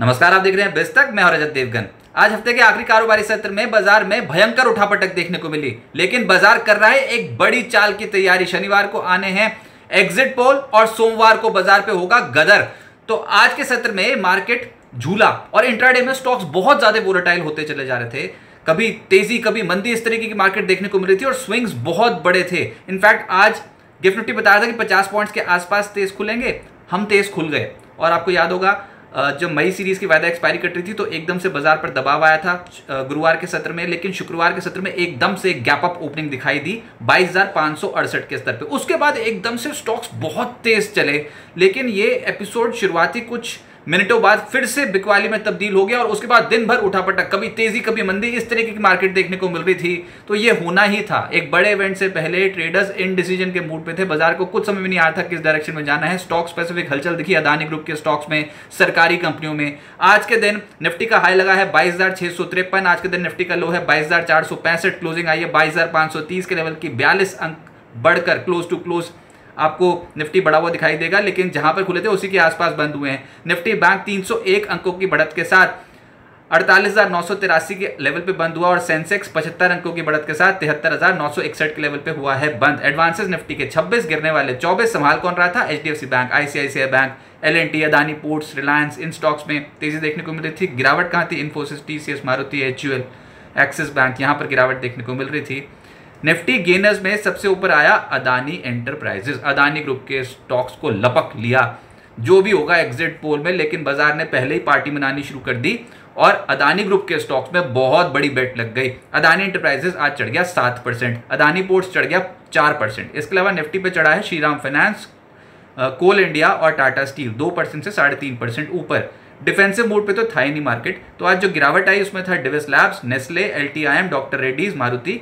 नमस्कार, आप देख रहे हैं बेस्तक। मैं हूं रजत देवगन। आज हफ्ते के आखिरी कारोबारी सत्र में बाजार में भयंकर उठापटक देखने को मिली, लेकिन बाजार कर रहा है एक बड़ी चाल की तैयारी। शनिवार को आने हैं एग्जिट पोल और सोमवार को बाजार पे होगा गदर। तो आज के सत्र में मार्केट झूला और इंट्राडे में स्टॉक्स बहुत ज्यादा वोलेटाइल होते चले जा रहे थे। कभी तेजी कभी मंदी, इस तरीके की मार्केट देखने को मिल रही थी और स्विंग्स बहुत बड़े थे। इनफैक्ट आज गिफ्ट निफ्टी बताया था कि 50 पॉइंट्स के आसपास तेज खुलेंगे, हम तेज खुल गए। और आपको याद होगा जब मई सीरीज की वायदा एक्सपायरी कट रही थी तो एकदम से बाजार पर दबाव आया था गुरुवार के सत्र में, लेकिन शुक्रवार के सत्र में एकदम से एक गैप अप ओपनिंग दिखाई दी 22,568 के स्तर पे। उसके बाद एकदम से स्टॉक्स बहुत तेज चले, लेकिन ये एपिसोड शुरुआती कुछ मिनटों बाद फिर से बिकवाली में तब्दील हो गया और उसके बाद दिन भर उठापटक, कभी तेजी कभी मंदी, इस तरीके की मार्केट देखने को मिल रही थी। तो ये होना ही था। एक बड़े इवेंट से पहले ट्रेडर्स इन डिसीजन के मूड पे थे। बाजार को कुछ समझ में नहीं आया था किस डायरेक्शन में जाना है। स्टॉक स्पेसिफिक हलचल दिखी अदानी ग्रुप के स्टॉक्स में, सरकारी कंपनियों में। आज के दिन निफ्टी का हाई लगा है 22,653। आज के दिन निफ्टी का लो है 22,465। क्लोजिंग आई है 22,530 के लेवल की। 42 अंक बढ़कर क्लोज टू क्लोज आपको निफ्टी बढ़ा हुआ दिखाई देगा, लेकिन जहां पर खुले थे उसी के आसपास बंद हुए हैं। निफ्टी बैंक 301 अंकों की बढ़त के साथ 48,983 के लेवल पे बंद हुआ और सेंसेक्स 75 अंकों की बढ़त के साथ 73,961 के लेवल पे हुआ है बंद। एडवांसेस निफ्टी के 26, गिरने वाले 24। संभाल कौन रहा था? HDFC bank, ICICI bank, L and T, Adani ports, Reliance. इन स्टॉक्स में तेजी देखने को मिल रही थी। गिरावट कहां थी? Infosys, TCS, Maruti, HUL, axis bank, यहां पर गिरावट देखने को मिल रही थी। निफ्टी गेनर्स में सबसे ऊपर आया अदानी एंटरप्राइजेस। अदानी ग्रुप के स्टॉक्स को लपक लिया जो भी होगा एग्जिट पोल में, लेकिन बाजार ने पहले ही पार्टी मनानी शुरू कर दी और अदानी ग्रुप के स्टॉक्स में बहुत बड़ी बेट लग गई। अदानी एंटरप्राइजेस आज चढ़ गया 7%, अदानी पोर्ट्स चढ़ गया 4%। इसके अलावा निफ्टी पे चढ़ा है श्रीराम फाइनेंस, कोल इंडिया और टाटा स्टील 2% से 3.5% ऊपर। डिफेंसिव मूड पे तो था ही नहीं मार्केट। तो आज जो गिरावट आई उसमें था Divi's Labs, Nestle, LTIM, doctor Reddy's, Maruti.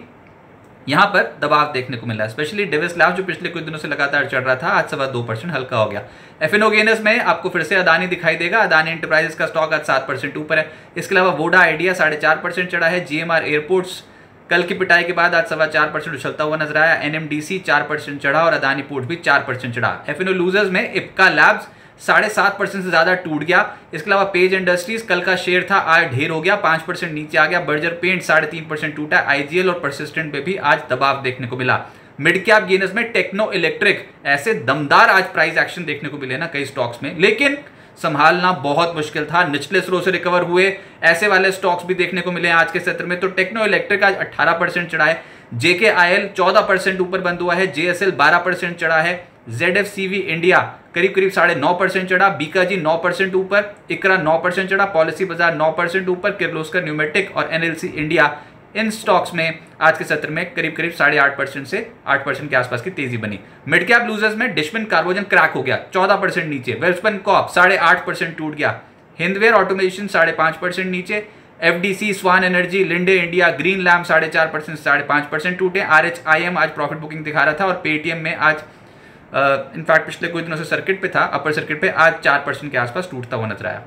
यहां पर दबाव देखने को मिला है। स्पेशली डिविस लैब्स जो पिछले कुछ दिनों से लगातार चढ़ रहा था, आज 2.25% हल्का हो गया। एफएनओ गेनर्स में आपको फिर से अदानी दिखाई देगा। अदानी एंटरप्राइजेस का स्टॉक आज 7% ऊपर है। इसके अलावा वोडा आइडिया 4.5% चढ़ा है। जीएमआर एयरपोर्ट्स कल की पिटाई के बाद आज 4.25% उछलता हुआ नजर आया। एनएमडीसी 4% चढ़ा और अदानी पोर्ट भी 4% चढ़ा। एफएनओ लूजर्स में इप्का लैब्स 7.5% से ज्यादा टूट गया। इसके अलावा पेज इंडस्ट्रीज कल का शेयर था, आज ढेर हो गया, 5% नीचे आ गया। बर्जर पेंट 3.5% टूटा। आईजीएल और परसिस्टेंट पे भी आज दबाव देखने को मिला। मिड कैप गेनर्स में टेक्नो इलेक्ट्रिक, ऐसे दमदार आज प्राइस एक्शन देखने को मिले ना कई स्टॉक्स में, लेकिन संभालना बहुत मुश्किल था। निचले स्लो से रिकवर हुए ऐसे वाले स्टॉक्स भी देखने को मिले आज के सत्र में। तो टेक्नो इलेक्ट्रिक आज 18% चढ़ा है। जेकेआईएल 14% ऊपर बंद हुआ है। जेएसएल 12% चढ़ा है। ZFCV इंडिया करीब 9.5% चढ़ा। बीकाजी 9% ऊपर। इकरा 9% चढ़ा। पॉलिसी बाजार 9% ऊपर। किर्लोस्कर न्यूमेटिक और एनएलसी इंडिया, इन स्टॉक्स में आज के सत्र में करीब 8.5% से 8% के आसपास की तेजी बनी। मिड कैप लूजर्स में डिशमिन कार्बोजन क्रैक हो गया 14% नीचे। वेल्सपन कॉप 8.5% टूट गया। हिंदवेयर ऑटोमेशन 5.5% नीचे। FDC, Swan Energy, Linde India, green lamp 4.5% से 5.5% टूटे। आरएचआईएम आज प्रॉफिट बुकिंग दिखा रहा था और पेटीएम में आज इनफैक्ट पिछले कुछ दिनों से सर्किट पे था, अपर सर्किट पे आज 4% के आसपास टूटता हुआ नजर आया।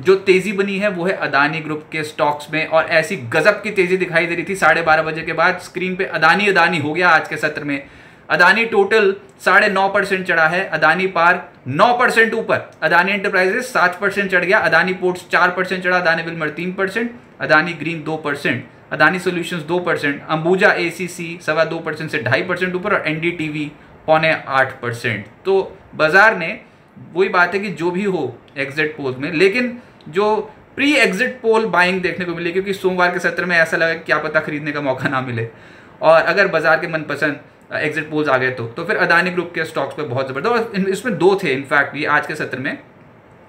जो तेजी बनी है वो है अदानी ग्रुप के स्टॉक्स में, और ऐसी गजब की तेजी दिखाई दे रही थी 12:30 बजे के बाद स्क्रीन पे अदानी अदानी हो गया आज के सत्र में। अदानी टोटल 9.5% चढ़ा है। अदानी पार 9% ऊपर। अदानी एंटरप्राइजेस 7% चढ़ गया। अदानी पोर्ट्स 4% चढ़ा। Adani Wilmer 3%। Adani green 2%। Adani solutions 2%। Ambuja ACC 2.25% से 2.5% ऊपर और एनडीटीवी 7.25%। तो बाजार ने, वही बात है कि जो भी हो एग्जिट पोल में, लेकिन जो प्री एग्जिट पोल बाइंग देखने को मिली, क्योंकि सोमवार के सत्र में ऐसा लगा क्या पता खरीदने का मौका ना मिले, और अगर बाजार के मनपसंद एग्जिट पोल्स आ गए तो फिर अदानी ग्रुप के स्टॉक्स पे बहुत जबरदस्त। और इसमें दो थे इनफैक्ट ये आज के सत्र में।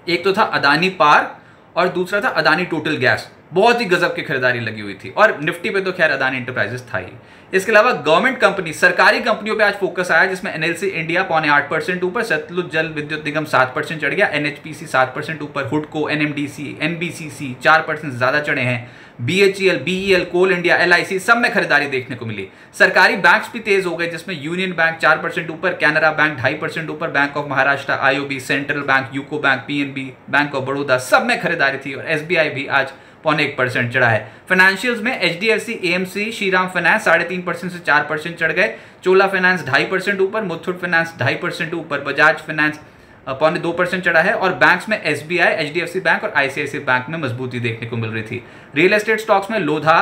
एक तो था अदानी पार और दूसरा था अदानी टोटल गैस। बहुत ही गजब की खरीदारी लगी हुई थी। और निफ्टी पे तो खैर अदानी एंटरप्राइजेस था ही। इसके अलावा गवर्नमेंट कंपनी, सरकारी कंपनियों पे आज फोकस आया, जिसमें एनएलसी इंडिया 8.25% ऊपर। सतलुज जल विद्युत निगम 7% चढ़ गया। एनएचपीसी 7% ऊपर। हुडको, एनएमडीसी, एनबीसीसी 4% ज्यादा चढ़े हैं। बीएचईएल, बीईएल, कोल इंडिया, एलआईसी, सब में खरीदारी देखने को मिली। सरकारी बैंक्स भी तेज हो गए, जिसमें यूनियन बैंक 4% ऊपर, कैनरा बैंक 2.5% ऊपर, bank of Maharashtra, IOB, central bank, UCO bank, PNB, bank of Baroda, सब में खरीदारी थी। और एसबीआई भी आज 0.1% चढ़ा है। फाइनेंशियल्स में एचडीएफसी, एएमसी, श्रीराम फाइनेंस 3.5% से 4% चढ़ गए। चोला फाइनेंस 2.5% ऊपर। मुथूट फाइनेंस 2.5% ऊपर। बजाज फाइनेंस 0.2% चढ़ा है। और बैंक्स में SBI, HDFC बैंक और ICICI बैंक में मजबूती देखने को मिल रही थी। रियल एस्टेट स्टॉक्स में लोधा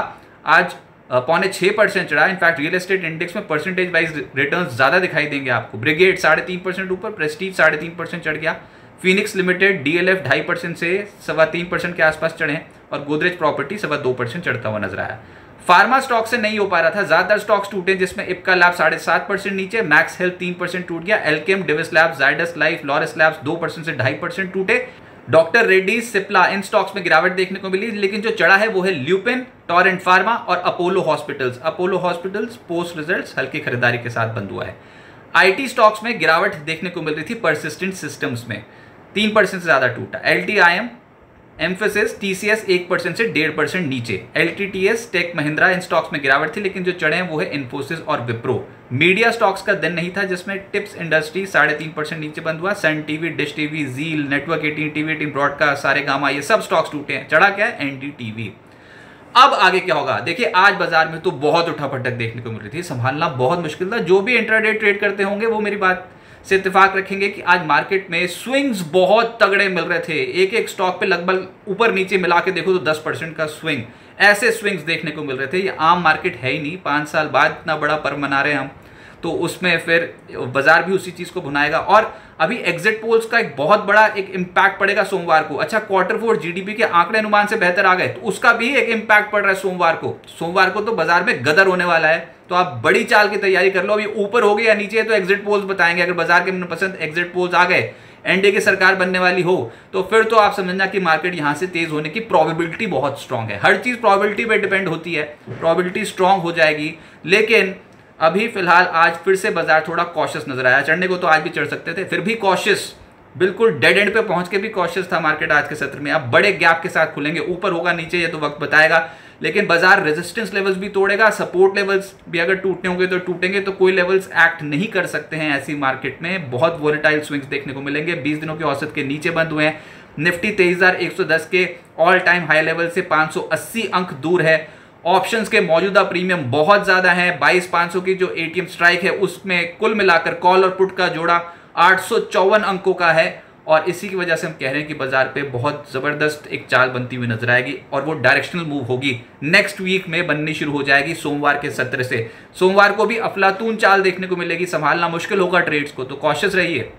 आज 0.6% चढ़ा। इनफैक्ट रियल एस्टेट इंडेक्स में परसेंटेज वाइज रिटर्न्स ज्यादा दिखाई देंगे आपको। ब्रिगेड 3.5% ऊपर, प्रेस्टीज 3.5% चढ़ गया। फिनिक्स लिमिटेड DLF 2.5% से 3.25% के आसपास चढ़े और गोदरेज प्रॉपर्टी 2.25% चढ़ता हुआ नजर आया। फार्मा स्टॉक से नहीं हो पा रहा था, ज्यादातर स्टॉक्स टूटे जिसमें इप्का लैब 7.5% नीचे, मैक्स हेल्थ 3% टूट गया, Alkem, Divi's Labs, Zydus life, Laurus Labs 2% से 2.5% टूटे। डॉक्टर रेड्डी, सिप्ला, इन स्टॉक्स में गिरावट देखने को मिली, लेकिन जो चढ़ा है वो है ल्यूपिन, टॉरेंट फार्मा और Apollo hospitals. Apollo hospitals post results हल्की खरीदारी के साथ बंद हुआ है। IT स्टॉक्स में गिरावट देखने को मिल रही थी, परसिस्टेंट सिस्टम्स में 3% से ज्यादा टूटा। LTIM, एम्फेसिस, TCS 1% से 1.5% नीचे। LTTS, टेक महिंद्रा, इन स्टॉक्स में गिरावट थी, लेकिन जो चढ़े हैं वो है इन्फोसिस और विप्रो। मीडिया स्टॉक्स का दिन नहीं था, जिसमें टिप्स इंडस्ट्री 3.5% नीचे बंद हुआ। सन टीवी, डिश टीवी, जील, नेटवर्क 18, TV 18 ब्रॉडकास्ट, सारेगामा, ये सब स्टॉक्स टूटे हैं। चढ़ा क्या है? NDTV। अब आगे क्या होगा? देखिए, आज बाजार में तो बहुत उठापटक देखने को मिल रही थी, संभालना बहुत मुश्किल था। जो भी इंट्राडे ट्रेड करते होंगे वो मेरी बात से इत्तेफाक रखेंगे कि आज मार्केट में स्विंग्स बहुत तगड़े मिल रहे थे। एक एक स्टॉक पे लगभग ऊपर नीचे मिला के देखो तो 10% का स्विंग, ऐसे स्विंग्स देखने को मिल रहे थे। ये आम मार्केट है ही नहीं, 5 साल बाद इतना बड़ा पर्व मना रहे हैं हम, तो उसमें फिर बाजार भी उसी चीज को भुनाएगा। और अभी एग्जिट पोल्स का एक बहुत बड़ा एक इम्पैक्ट पड़ेगा सोमवार को। अच्छा, Q4 GDP के आंकड़े अनुमान से बेहतर आ गए तो उसका भी एक इम्पैक्ट पड़ रहा है सोमवार को। सोमवार को तो बाजार में गदर होने वाला है, तो आप बड़ी चाल की तैयारी कर लो। अभी ऊपर हो गए या नीचे तो एग्जिट पोल्स बताएंगे। अगर बाजार के मनपसंद एग्जिट पोल्स आ गए, NDA की सरकार बनने वाली हो, तो फिर तो आप समझना कि मार्केट यहां से तेज होने की प्रोबेबिलिटी बहुत स्ट्रांग है। हर चीज प्रोबेबिलिटी पे डिपेंड होती है, प्रोबेबिलिटी स्ट्रांग हो जाएगी। लेकिन अभी फिलहाल आज फिर से बाजार थोड़ा कॉशियस नजर आया। चढ़ने को तो आज भी चढ़ सकते थे, फिर भी कॉशियस, बिल्कुल डेड एंड पे पहुंच के भी कॉशियस था मार्केट आज के सत्र में। अब बड़े गैप के साथ खुलेंगे, ऊपर होगा नीचे ये तो वक्त बताएगा, लेकिन बाजार रेजिस्टेंस लेवल्स भी तोड़ेगा, सपोर्ट लेवल्स भी अगर टूटने होंगे तो टूटेंगे। तो कोई लेवल्स एक्ट नहीं कर सकते हैं ऐसी मार्केट में। बहुत वोलेटाइल स्विंग्स देखने को मिलेंगे। 20 दिनों के औसत के नीचे बंद हुए हैं। निफ्टी 23,110 के ऑल टाइम हाई लेवल से 580 अंक दूर है। ऑप्शंस के मौजूदा प्रीमियम बहुत ज्यादा है। 22,500 की जो ATM स्ट्राइक है उसमें कुल मिलाकर कॉल और पुट का जोड़ा 854 अंकों का है। और इसी की वजह से हम कह रहे हैं कि बाजार पे बहुत जबरदस्त एक चाल बनती हुई नजर आएगी और वो डायरेक्शनल मूव होगी, नेक्स्ट वीक में बननी शुरू हो जाएगी सोमवार के सत्र से। सोमवार को भी अफलातून चाल देखने को मिलेगी, संभालना मुश्किल होगा ट्रेड्स को, तो कॉशियस रहिए।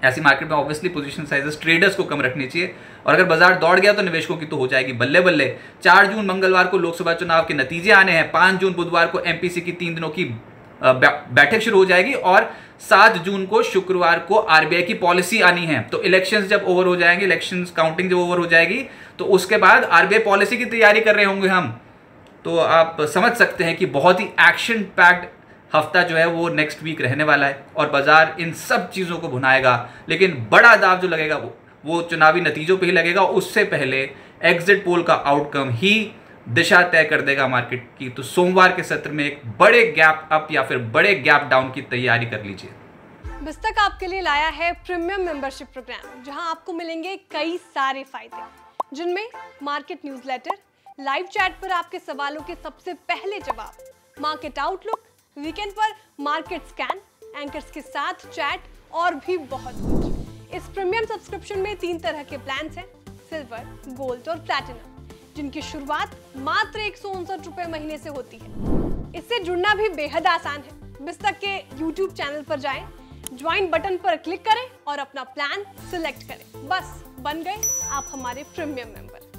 ऐसी मार्केट में ऑब्वियसली पोजीशन साइजेस ट्रेडर्स को कम रखनी चाहिए, और अगर बाजार दौड़ गया तो निवेशकों की तो हो जाएगी बल्ले बल्ले। 4 जून मंगलवार को लोकसभा चुनाव के नतीजे आने हैं। 5 जून बुधवार को MPC की 3 दिनों की बैठक शुरू हो जाएगी और 7 जून को शुक्रवार को RBI की पॉलिसी आनी है। तो इलेक्शंस जब ओवर हो जाएंगे, इलेक्शंस काउंटिंग जब ओवर हो जाएगी, तो उसके बाद RBI पॉलिसी की तैयारी कर रहे होंगे हम। तो आप समझ सकते हैं कि बहुत ही एक्शन पैक्ड हफ्ता जो है वो नेक्स्ट वीक रहने वाला है और बाजार इन सब चीजों को भुनाएगा। लेकिन बड़ा दाव जो लगेगा वो चुनावी नतीजों पे ही लगेगा, उससे पहले एग्जिट पोल का आउटकम ही दिशा तय कर देगा मार्केट की। तो सोमवार के सत्र में एक बड़े गैप अप या फिर बड़े गैप डाउन की तैयारी कर लीजिए। बिस्तक आपके लिए लाया है प्रीमियम मेंबरशिप प्रोग्राम, जहां आपको मिलेंगे कई सारे फायदे, जिनमें मार्केट न्यूज़लेटर, लाइव चैट पर आपके सवालों के सबसे पहले जवाब, मार्केट आउटलुक, वीकेंड पर मार्केट स्कैन, एंकर्स के साथ चैट और भी बहुत कुछ। इस प्रीमियम सब्सक्रिप्शन में 3 तरह के प्लान्स हैं, सिल्वर, गोल्ड और प्लैटिनम, जिनकी शुरुआत मात्र 159 रुपए महीने से होती है। इससे जुड़ना भी बेहद आसान है। बिस्तक के YouTube चैनल पर जाएं, ज्वाइन बटन पर क्लिक करें और अपना प्लान सिलेक्ट करें। बस बन गए आप हमारे प्रीमियम मेंबर।